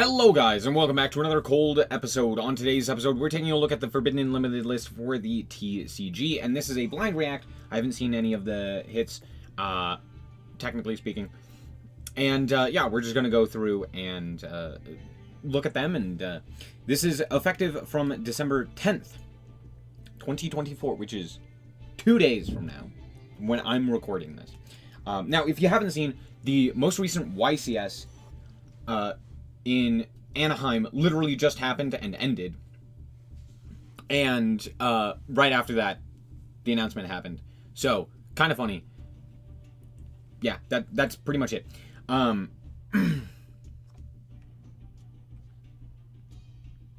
Hello guys, and welcome back to another cold episode. On today's episode, we're taking a look at the Forbidden and Limited list for the TCG, and this is a blind react. I haven't seen any of the hits, technically speaking. And, yeah, we're just gonna go through and, look at them, and, this is effective from December 10th, 2024, which is 2 days from now, when I'm recording this. Now, if you haven't seen, the most recent YCS, in Anaheim literally just happened and ended. And right after that, the announcement happened. So, kind of funny. Yeah, that's pretty much it.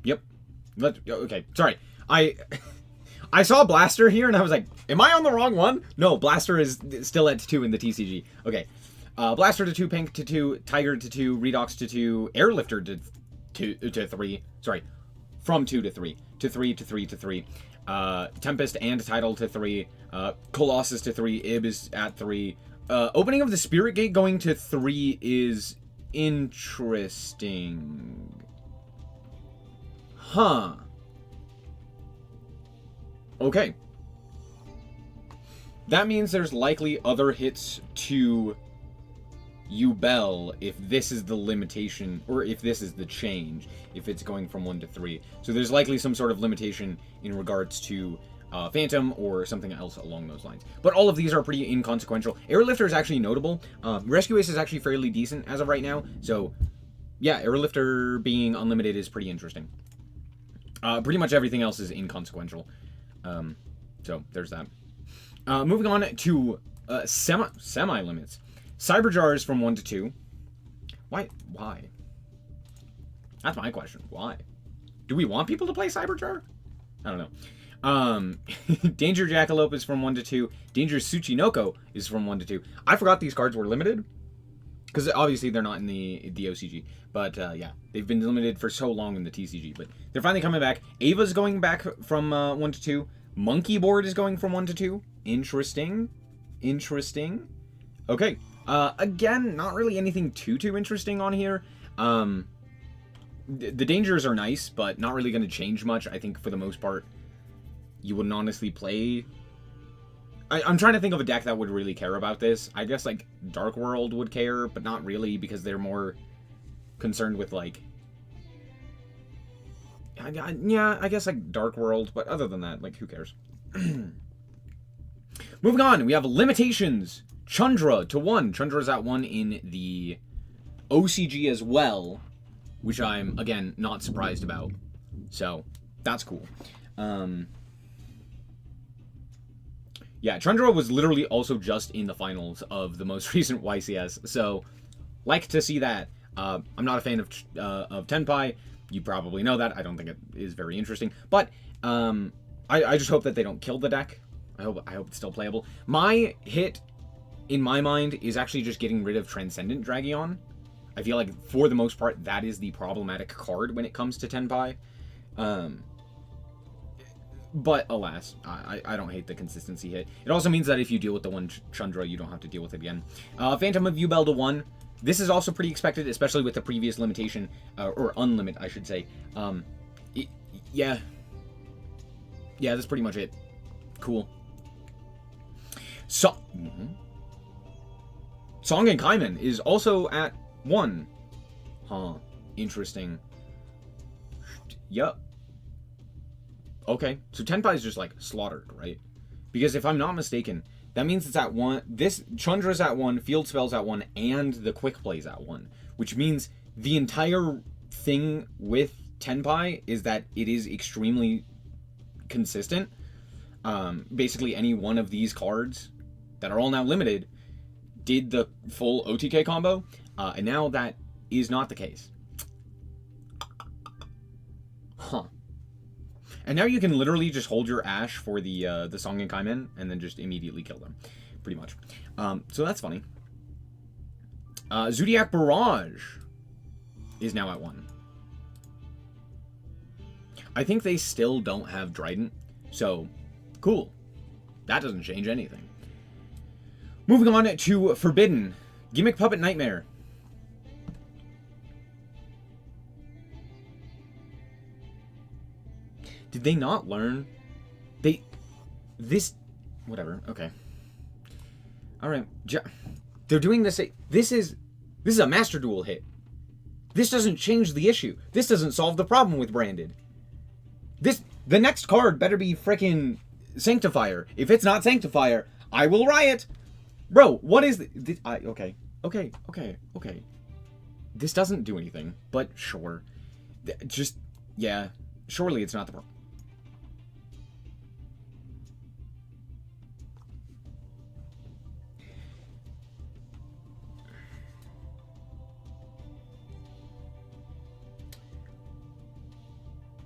Yep. Okay, sorry. I saw Blaster here and I was like, am I on the wrong one? No, Blaster is still at 2 in the TCG. Okay. Blaster to 2, Pink to 2, Tiger to 2, Redox to 2, Airlifter to 3. Sorry, from 2 to 3. To 3 to 3 to 3. Tempest and Tidal to 3. Colossus to 3. Ib is at 3. Opening of the Spirit Gate going to 3 is interesting. Huh. Okay. That means there's likely other hits to Yugioh if this is the limitation, or if this is the change, if it's going from 1 to 3. So there's likely some sort of limitation in regards to Phantom or something else along those lines. But all of these are pretty inconsequential. Airlifter is actually notable. Rescue Ace is actually fairly decent as of right now. So yeah, Airlifter being unlimited is pretty interesting. Pretty much everything else is inconsequential. So there's that. Moving on to semi-limits. Cyberjars from 1 to 2. Why? That's my question. Why? Do we want people to play Cyberjar? I don't know. Danger Jackalope is from 1 to 2. Danger Tsuchinoko is from 1 to 2. I forgot these cards were limited. Because obviously they're not in the OCG. But yeah, they've been limited for so long in the TCG. But they're finally coming back. Ava's going back from 1 to 2. Monkey Board is going from 1 to 2. Interesting. Okay. Again, not really anything too interesting on here. The dangers are nice, but not really going to change much. I think for the most part, you wouldn't honestly play. I'm trying to think of a deck that would really care about this. I guess, like, Dark World would care, but not really, because they're more concerned with, like... Yeah, I guess, like, Dark World, but other than that, like, who cares? Moving on, we have Limitations. Chandra to 1. Chandra's at 1 in the OCG as well, which I'm, again, not surprised about. So, that's cool. Yeah, Chandra was literally also just in the finals of the most recent YCS, so, like to see that. I'm not a fan of Tenpai. You probably know that. I don't think it is very interesting. But, I just hope that they don't kill the deck. I hope it's still playable. My hit, in my mind, is actually just getting rid of Transcendent Dragion. I feel like, for the most part, that is the problematic card when it comes to Tenpai. But, alas, I don't hate the consistency hit. It also means that if you deal with the one Chandra, you don't have to deal with it again. Phantom of Yubel to 1. This is also pretty expected, especially with the previous limitation, or unlimit, I should say. Yeah, that's pretty much it. Cool. So... Song and Kaiman is also at 1. Huh. Interesting. Yup. Okay. So Tenpai is just, like, slaughtered, right? Because if I'm not mistaken, that means it's at 1. This Chandra's at 1, Field Spell's at 1, and the Quick Play's at 1. Which means the entire thing with Tenpai is that it is extremely consistent. Basically, any one of these cards that are all now limited did the full OTK combo, and now that is not the case. Huh. And now you can literally just hold your Ash for the Song and Kaiman, and then just immediately kill them, pretty much. So that's funny. Zodiac Barrage is now at 1. I think they still don't have Trident, so cool. That doesn't change anything. Moving on to Forbidden. Gimmick Puppet Nightmare. Did they not learn? Whatever, okay. Alright, they're doing this, this is a Master Duel hit. This doesn't change the issue. This doesn't solve the problem with Branded. The next card better be frickin' Sanctifier. If it's not Sanctifier, I will riot. Bro, what is okay. This doesn't do anything, but sure. Yeah, surely it's not the problem.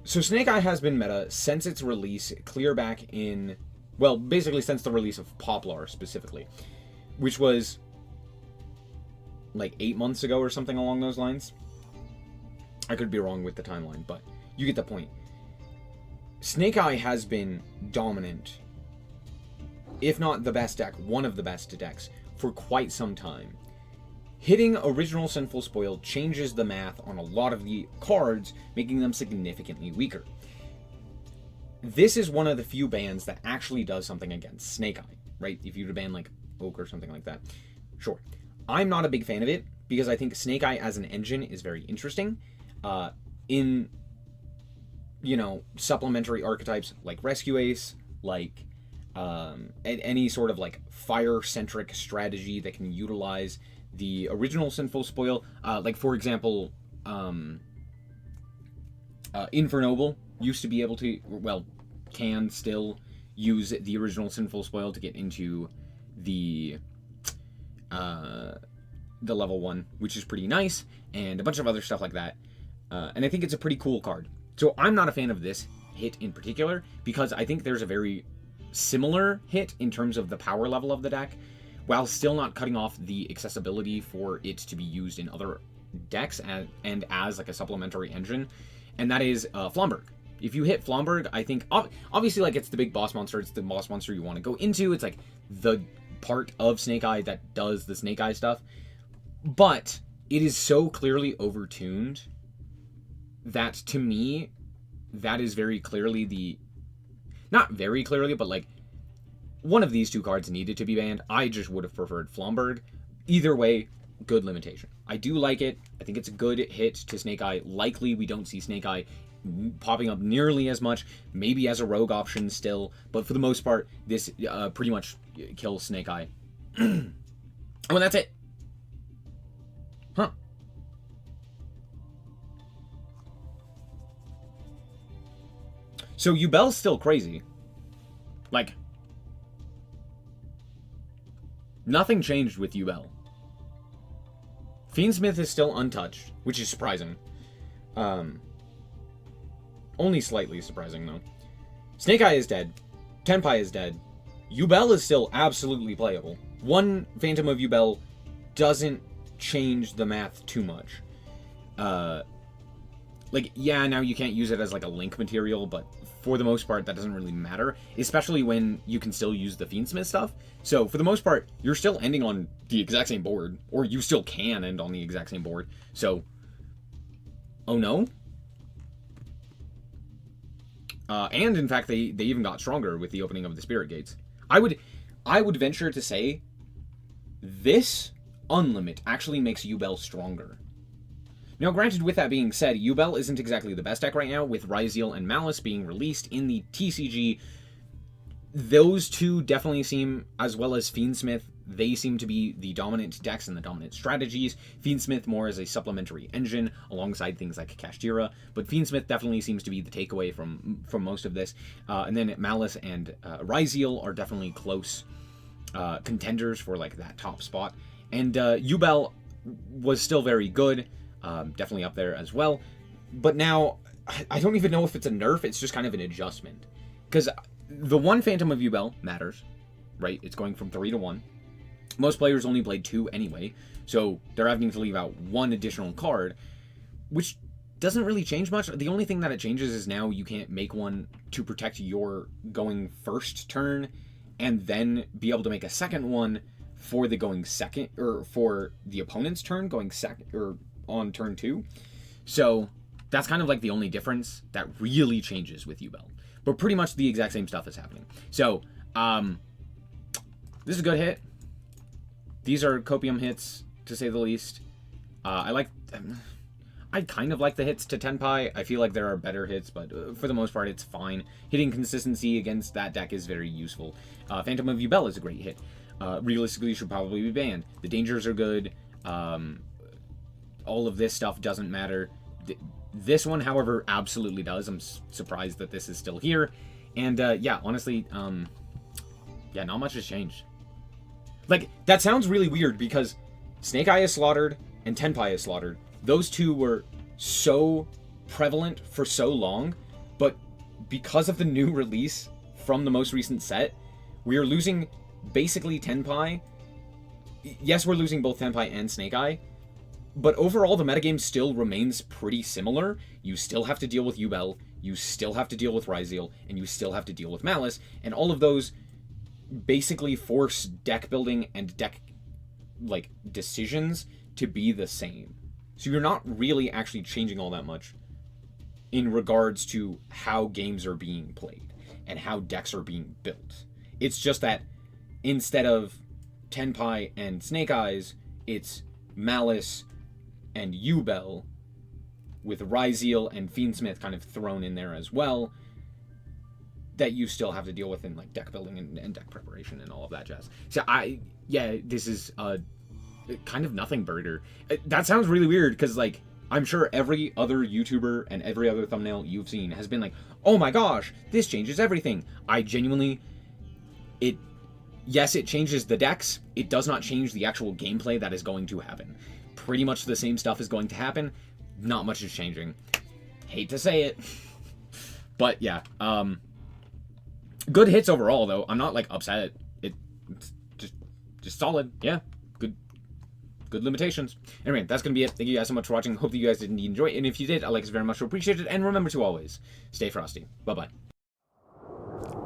So Snake Eye has been meta since its release, clear back in, well, basically since the release of Poplar specifically, which was like 8 months ago or something along those lines. I could be wrong with the timeline, but you get the point. Snake Eye has been dominant, if not the best deck, one of the best decks, for quite some time. Hitting original Sinful Spoil changes the math on a lot of the cards, making them significantly weaker. This is one of the few bans that actually does something against Snake Eye, right? If you were to ban like Oak or something like that. Sure. I'm not a big fan of it, because I think Snake Eye as an engine is very interesting. In, you know, supplementary archetypes like Rescue Ace, like any sort of like fire-centric strategy that can utilize the original Sinful Spoil, like for example, Infernoble used to be able to, well, can still use the original Sinful Spoil to get into the level 1, which is pretty nice, and a bunch of other stuff like that. And I think it's a pretty cool card. So I'm not a fan of this hit in particular, because I think there's a very similar hit in terms of the power level of the deck, while still not cutting off the accessibility for it to be used in other decks and as like a supplementary engine, and that is Flomberg. If you hit Flomberg, I think, obviously, like, it's the big boss monster, it's the boss monster you want to go into, it's like the part of Snake Eye that does the Snake Eye stuff, but it is so clearly overtuned that, to me, that is very clearly not very clearly, but like, one of these two cards needed to be banned. I just would have preferred Flomberg. Either way, good limitation. I do like it. I think it's a good hit to Snake Eye. Likely we don't see Snake Eye popping up nearly as much, maybe as a rogue option still, but for the most part, this pretty much kills Snake Eye. Well, that's it. Huh. So Yubel's still crazy. Like, nothing changed with Yubel. Fiendsmith is still untouched, which is surprising. Only slightly surprising, though. Snake Eye is dead. Tenpai is dead. Yubel is still absolutely playable. One Phantom of Yubel doesn't change the math too much. Like, yeah, now you can't use it as, like, a link material, but for the most part, that doesn't really matter, especially when you can still use the Fiendsmith stuff. So, for the most part, you're still ending on the exact same board, or you still can end on the exact same board. So, oh no? And, in fact, they even got stronger with the opening of the Spirit Gates. I would venture to say this Unlimit actually makes Yubel stronger. Now, granted, with that being said, Yubel isn't exactly the best deck right now, with Ryzeal and Malice being released in the TCG. Those two definitely seem, as well as Fiendsmith, they seem to be the dominant decks and the dominant strategies. Fiendsmith more as a supplementary engine, alongside things like Kashtira, but Fiendsmith definitely seems to be the takeaway from most of this. And then Malice and Ryzeal are definitely close contenders for, like, that top spot. And Yubel was still very good. Definitely up there as well. But now, I don't even know if it's a nerf, it's just kind of an adjustment. Because the one Phantom of Yubel matters, right? It's going from 3 to 1. Most players only played 2 anyway, so they're having to leave out 1 additional card, which doesn't really change much. The only thing that it changes is now you can't make one to protect your going first turn, and then be able to make a second one for the going second, or for the opponent's turn going second, or on turn 2. So That's kind of like the only difference that really changes with Yubel. But pretty much the exact same stuff is happening. So, this is a good hit. These are copium hits, to say the least. I kind of like the hits to Tenpai. I feel like there are better hits, but for the most part, it's fine. Hitting consistency against that deck is very useful. Phantom of Yubel is a great hit. Realistically, should probably be banned. The dangers are good. All of this stuff doesn't matter. This one, however, absolutely does. I'm surprised that this is still here. And, yeah, honestly, yeah, not much has changed. Like, that sounds really weird because Snake Eye is slaughtered and Tenpai is slaughtered. Those two were so prevalent for so long, but because of the new release from the most recent set, we are losing basically Tenpai. Yes, we're losing both Tenpai and Snake Eye, but overall, the metagame still remains pretty similar. You still have to deal with Yubel, you still have to deal with Ryzeal, and you still have to deal with Malice, and all of those basically force deck building and deck, like, decisions to be the same. So you're not really actually changing all that much in regards to how games are being played and how decks are being built. It's just that instead of Tenpai and Snake Eyes, it's Malice and Yubel, with Ryzeal and Fiendsmith kind of thrown in there as well, that you still have to deal with in, like, deck building and deck preparation and all of that jazz. So yeah, this is kind of nothing burger. That sounds really weird because, like, I'm sure every other YouTuber and every other thumbnail you've seen has been like, oh my gosh, this changes everything. I genuinely, yes, it changes the decks. It does not change the actual gameplay that is going to happen. Pretty much the same stuff is going to happen. Not much is changing. Hate to say it. But yeah, good hits overall though. I'm not, like, upset. It's just solid. Yeah, good limitations. Anyway, that's gonna be it. Thank you guys so much for watching. Hope that you guys did indeed enjoy it, and if you did, I like it very much appreciated. And remember to always stay frosty. Bye bye.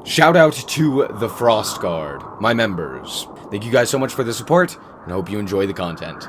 Shout out to the Frost Guard, my members. Thank you guys so much for the support, and I hope you enjoy the content.